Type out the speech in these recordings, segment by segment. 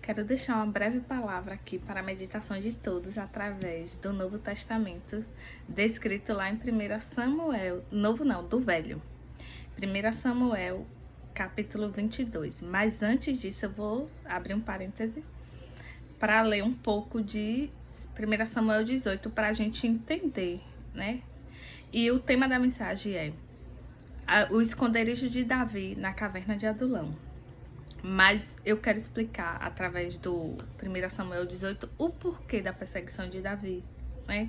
Quero deixar uma breve palavra aqui para a meditação de todos através do Novo Testamento, descrito lá em 1 Samuel, novo não, do Velho. 1 Samuel, capítulo 22. Mas antes disso eu vou abrir um parêntese para ler um pouco de 1 Samuel 18 para a gente entender, né? E o tema da mensagem é o esconderijo de Davi na caverna de Adulão. Mas eu quero explicar, através do 1 Samuel 18, o porquê da perseguição de Davi, né?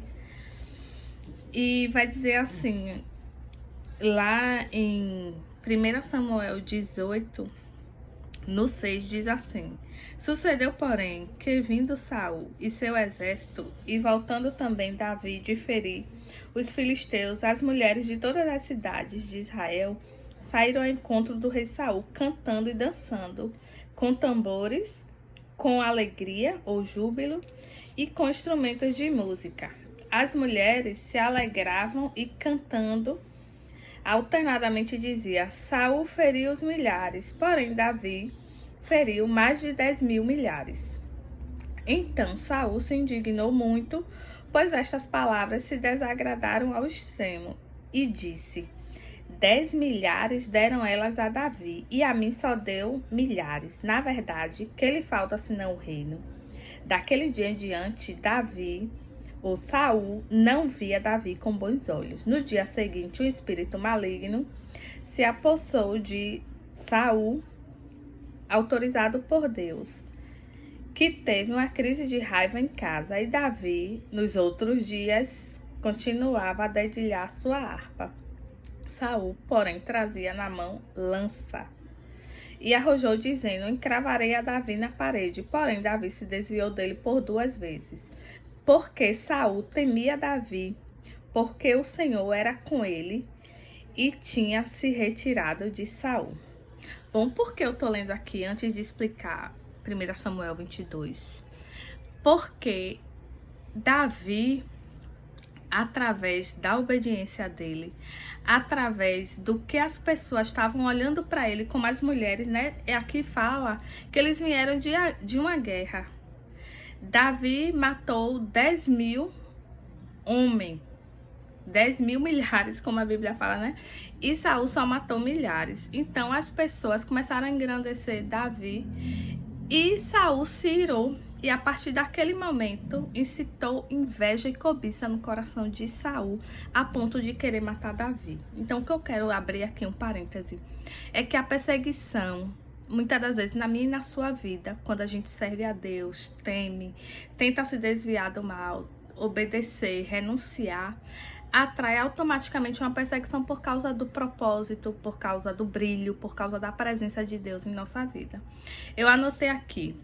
E vai dizer assim, lá em 1 Samuel 18, no 6, diz assim: Sucedeu, porém, que vindo Saul e seu exército, e voltando também Davi de ferir os filisteus, as mulheres de todas as cidades de Israel saíram ao encontro do rei Saul, cantando e dançando, com tambores, com alegria ou júbilo e com instrumentos de música. As mulheres se alegravam e cantando, alternadamente dizia: Saul feriu os milhares, porém Davi feriu mais de 10.000 milhares. Então Saul se indignou muito, pois estas palavras se desagradaram ao extremo, e disse: 10 milhares deram elas a Davi, e a mim só deu milhares. Na verdade, que lhe falta senão o reino? Daquele dia em diante, Davi, ou Saul, não via Davi com bons olhos. No dia seguinte, um espírito maligno se apossou de Saul, autorizado por Deus, que teve uma crise de raiva em casa, e Davi, nos outros dias, continuava a dedilhar sua harpa. Saul, porém, trazia na mão lança e arrojou, dizendo: encravarei a Davi na parede. Porém, Davi se desviou dele por 2 vezes, porque Saul temia Davi, porque o Senhor era com ele e tinha se retirado de Saul. Bom, por que eu tô lendo aqui antes de explicar 1 Samuel 22? Porque Davi, através da obediência dele, através do que as pessoas estavam olhando para ele, como as mulheres, né? Aqui fala que eles vieram de uma guerra. Davi matou 10.000 homens, 10.000 milhares, como a Bíblia fala, né? E Saul só matou milhares. Então as pessoas começaram a engrandecer Davi e Saul se irou. E a partir daquele momento, incitou inveja e cobiça no coração de Saul, a ponto de querer matar Davi. Então, o que eu quero abrir aqui um parêntese, é que a perseguição, muitas das vezes, na minha e na sua vida, quando a gente serve a Deus, teme, tenta se desviar do mal, obedecer, renunciar, atrai automaticamente uma perseguição por causa do propósito, por causa do brilho, por causa da presença de Deus em nossa vida. Eu anotei aqui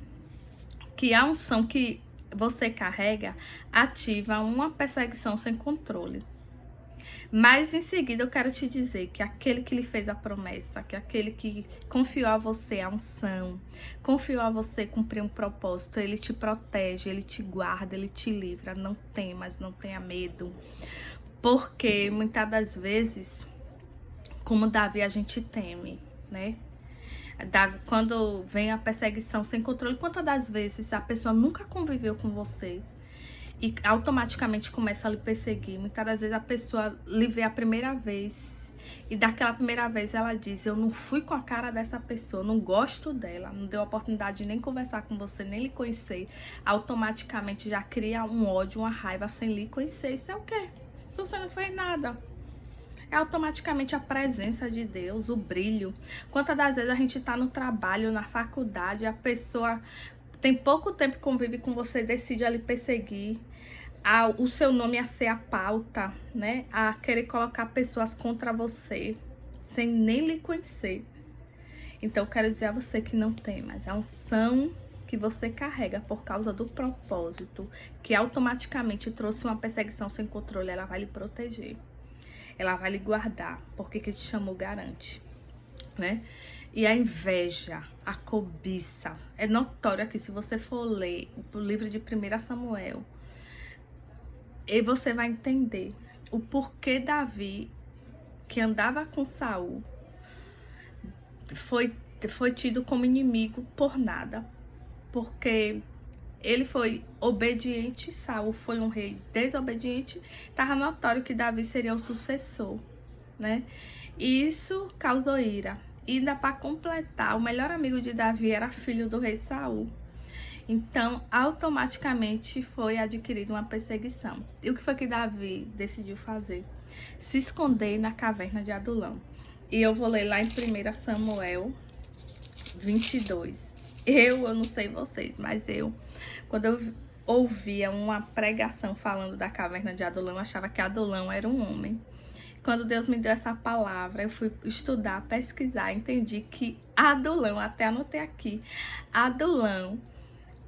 que a unção que você carrega ativa uma perseguição sem controle. Mas em seguida eu quero te dizer que aquele que lhe fez a promessa, que aquele que confiou a você a unção, confiou a você cumprir um propósito, ele te protege, ele te guarda, ele te livra. Não temas, não tenha medo. Porque muitas das vezes, como Davi, a gente teme, né? Quando vem a perseguição sem controle, quantas das vezes a pessoa nunca conviveu com você e automaticamente começa a lhe perseguir? Muitas das vezes a pessoa lhe vê a primeira vez e daquela primeira vez ela diz: eu não fui com a cara dessa pessoa, não gosto dela, não deu oportunidade de nem conversar com você, nem lhe conhecer. Automaticamente já cria um ódio, uma raiva sem lhe conhecer. Isso é o quê? Se você não fez nada. É automaticamente a presença de Deus, o brilho. Quantas das vezes a gente está no trabalho, na faculdade, a pessoa tem pouco tempo que convive com você, decide ali perseguir, o seu nome a ser a pauta, né? A querer colocar pessoas contra você, sem nem lhe conhecer. Então, eu quero dizer a você que não tem, mas a unção que você carrega por causa do propósito, que automaticamente trouxe uma perseguição sem controle, ela vai lhe proteger. Ela vai lhe guardar, porque que te chamou garante, né? E a inveja, a cobiça, é notório que se você for ler o livro de 1 Samuel, e você vai entender o porquê Davi, que andava com Saul, foi tido como inimigo por nada. porque ele foi obediente, Saul foi um rei desobediente, estava notório que Davi seria o sucessor, né? E isso causou ira. E ainda para completar, o melhor amigo de Davi era filho do rei Saul. Então, automaticamente foi adquirida uma perseguição. E o que foi que Davi decidiu fazer? Se esconder na caverna de Adulão. E eu vou ler lá em 1 Samuel 22. Eu não sei vocês, mas quando eu ouvia uma pregação falando da caverna de Adulão, eu achava que Adulão era um homem. Quando Deus me deu essa palavra, eu fui estudar, pesquisar, entendi que Adulão, até anotei aqui, Adulão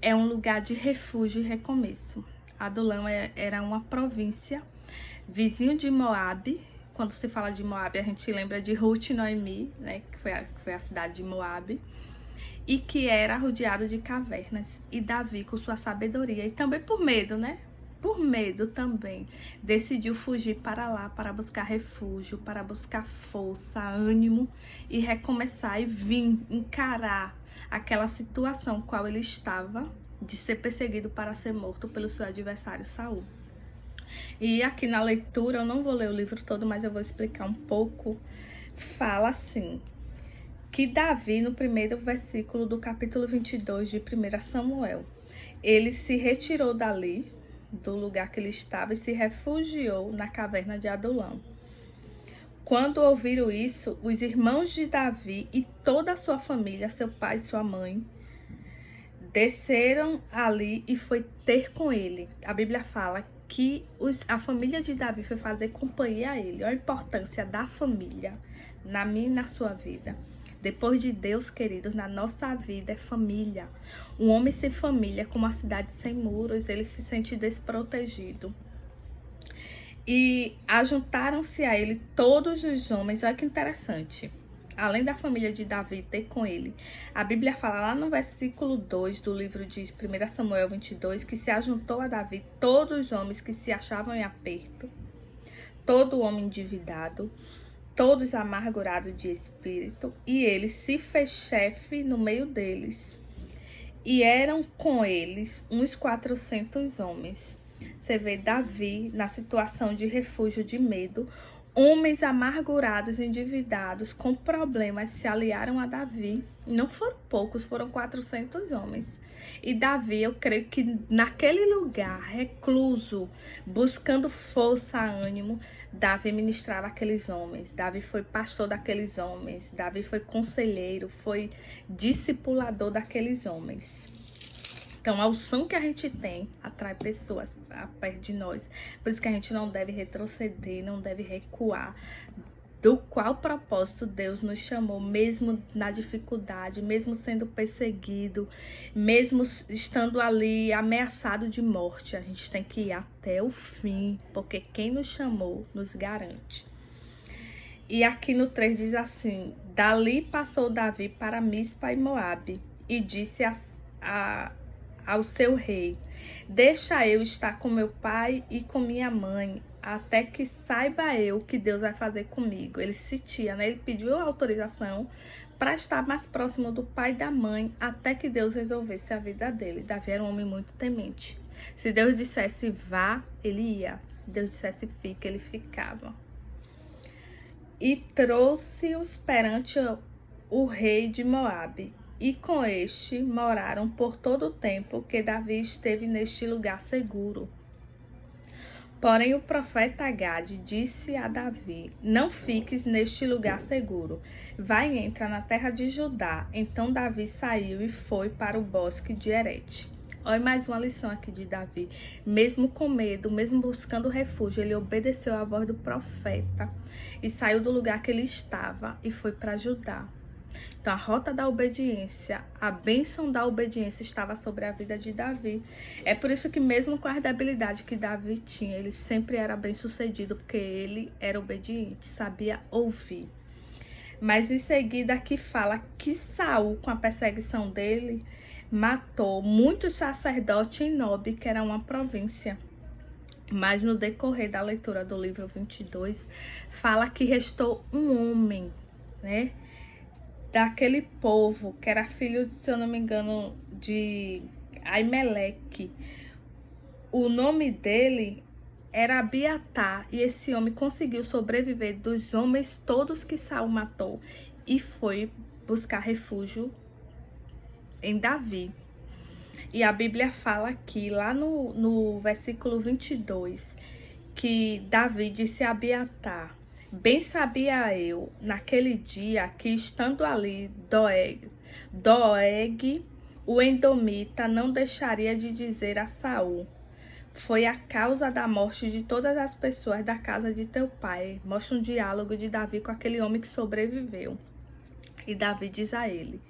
é um lugar de refúgio e recomeço. Adulão era uma província vizinho de Moabe. Quando se fala de Moabe, a gente lembra de Ruth e Noemi, né, que foi a cidade de Moabe, e que era rodeado de cavernas. E Davi, com sua sabedoria, e também por medo, né? Por medo também, decidiu fugir para lá, para buscar refúgio, para buscar força, ânimo e recomeçar e vir encarar aquela situação qual ele estava, de ser perseguido para ser morto pelo seu adversário Saul. E aqui na leitura, eu não vou ler o livro todo, mas eu vou explicar um pouco. Fala assim, que Davi, no primeiro versículo do capítulo 22 de 1 Samuel, ele se retirou dali, do lugar que ele estava, e se refugiou na caverna de Adulão. Quando ouviram isso, os irmãos de Davi e toda a sua família, seu pai e sua mãe, desceram ali e foi ter com ele. A Bíblia fala que a família de Davi foi fazer companhia a ele. Olha a importância da família na minha e na sua vida. Depois de Deus, queridos, na nossa vida é família. Um homem sem família, como uma cidade sem muros, ele se sente desprotegido. E ajuntaram-se a ele todos os homens. Olha que interessante. Além da família de Davi ter com ele, a Bíblia fala lá no versículo 2 do livro de 1 Samuel 22, que se ajuntou a Davi todos os homens que se achavam em aperto, todo homem endividado, todos amargurados de espírito, e ele se fez chefe no meio deles. E eram com eles uns 400 homens. Você vê Davi na situação de refúgio, de medo. Homens amargurados, endividados, com problemas, se aliaram a Davi. Não foram poucos, foram 400 homens. E Davi, eu creio que naquele lugar, recluso, buscando força, ânimo, Davi ministrava aqueles homens. Davi foi pastor daqueles homens. Davi foi conselheiro, foi discipulador daqueles homens. Então, a unção que a gente tem atrai pessoas perto de nós. Por isso que a gente não deve retroceder, não deve recuar. Do qual propósito Deus nos chamou, mesmo na dificuldade, mesmo sendo perseguido, mesmo estando ali ameaçado de morte. A gente tem que ir até o fim, porque quem nos chamou nos garante. E aqui no 3 diz assim: dali passou Davi para Mispa e Moabe, e disse ao seu rei: deixa eu estar com meu pai e com minha mãe, até que saiba eu o que Deus vai fazer comigo. Ele se sentia, né? Ele pediu autorização para estar mais próximo do pai e da mãe, até que Deus resolvesse a vida dele. Davi era um homem muito temente. Se Deus dissesse vá, ele ia. Se Deus dissesse fica, ele ficava. E trouxe-os perante o rei de Moabe. E com este moraram por todo o tempo que Davi esteve neste lugar seguro. Porém o profeta Gade disse a Davi: não fiques neste lugar seguro, vai e entra na terra de Judá. Então Davi saiu e foi para o bosque de Herete. Olha mais uma lição aqui de Davi. Mesmo com medo, mesmo buscando refúgio, ele obedeceu à voz do profeta e saiu do lugar que ele estava e foi para Judá. Então, a rota da obediência, a bênção da obediência estava sobre a vida de Davi. É por isso que mesmo com a debilidade que Davi tinha, ele sempre era bem sucedido, porque ele era obediente, sabia ouvir. Mas em seguida aqui fala que Saul, com a perseguição dele, matou muitos sacerdotes em Nob, que era uma província. Mas no decorrer da leitura do livro 22, fala que restou um homem, né? Daquele povo, que era filho, se eu não me engano, de Aimeleque. O nome dele era Abiatar, e esse homem conseguiu sobreviver dos homens todos que Saul matou e foi buscar refúgio em Davi. E a Bíblia fala aqui, lá no versículo 22, que Davi disse a Abiatar: bem sabia eu, naquele dia, que estando ali Doeg, o Edomita, não deixaria de dizer a Saul: foi a causa da morte de todas as pessoas da casa de teu pai. Mostra um diálogo de Davi com aquele homem que sobreviveu. E Davi diz a ele: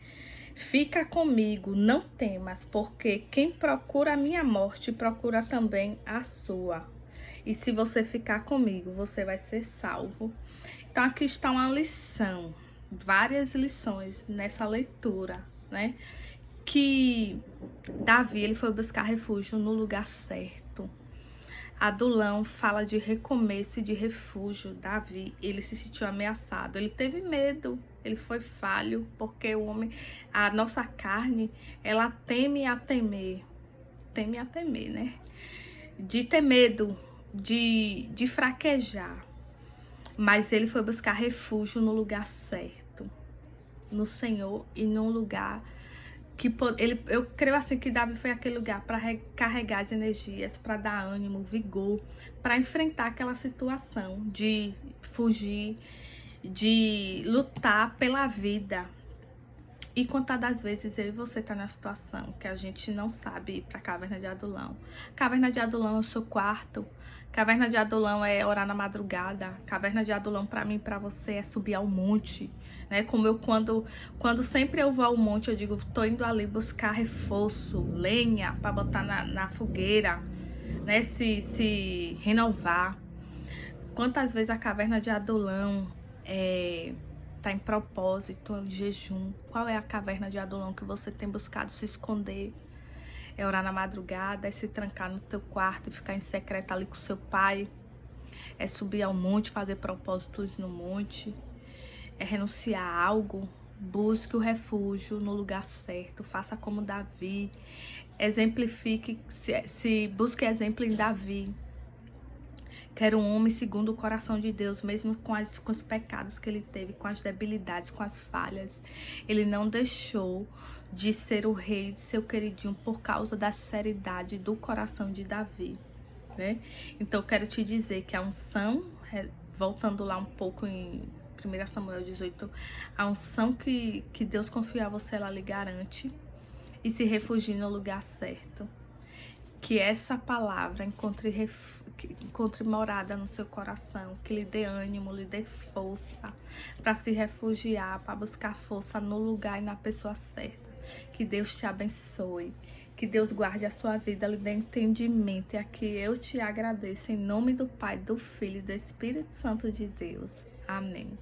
fica comigo, não temas, porque quem procura a minha morte, procura também a sua. E se você ficar comigo, você vai ser salvo. Então aqui está uma lição, várias lições nessa leitura, né? Que Davi, ele foi buscar refúgio no lugar certo. Adulão fala de recomeço e de refúgio. Davi, ele se sentiu ameaçado, ele teve medo, ele foi falho, porque o homem, a nossa carne, ela teme a temer, né? De ter medo, de fraquejar. Mas ele foi buscar refúgio no lugar certo, no Senhor, e num lugar que eu creio assim que Davi foi aquele lugar para recarregar as energias, para dar ânimo, vigor, para enfrentar aquela situação de fugir, de lutar pela vida. E quantas das vezes eu e você tá na situação que a gente não sabe ir pra Caverna de Adulão. Caverna de Adulão é o seu quarto. Caverna de Adulão é orar na madrugada. Caverna de Adulão pra mim e pra você é subir ao monte, né? Como eu, quando sempre eu vou ao monte, eu digo, tô indo ali buscar reforço, lenha pra botar na fogueira, né? Se renovar. Quantas vezes a Caverna de Adulão tá em propósito, em jejum? Qual é a caverna de Adulão que você tem buscado se esconder? É orar na madrugada, é se trancar no teu quarto e ficar em secreto ali com seu pai? É subir ao monte, fazer propósitos no monte? É renunciar a algo? Busque o refúgio no lugar certo, faça como Davi, exemplifique, busque exemplo em Davi, que era um homem segundo o coração de Deus, mesmo com os pecados que ele teve, com as debilidades, com as falhas. Ele não deixou de ser o rei, de ser o queridinho, por causa da seriedade do coração de Davi, né? Então eu quero te dizer que a unção, voltando lá um pouco em 1 Samuel 18, a unção que Deus confia a você, ela lhe garante, e se refugie no lugar certo. Que essa palavra encontre morada no seu coração, que lhe dê ânimo, lhe dê força para se refugiar, para buscar força no lugar e na pessoa certa. Que Deus te abençoe, que Deus guarde a sua vida, lhe dê entendimento. E aqui eu te agradeço em nome do Pai, do Filho e do Espírito Santo de Deus. Amém.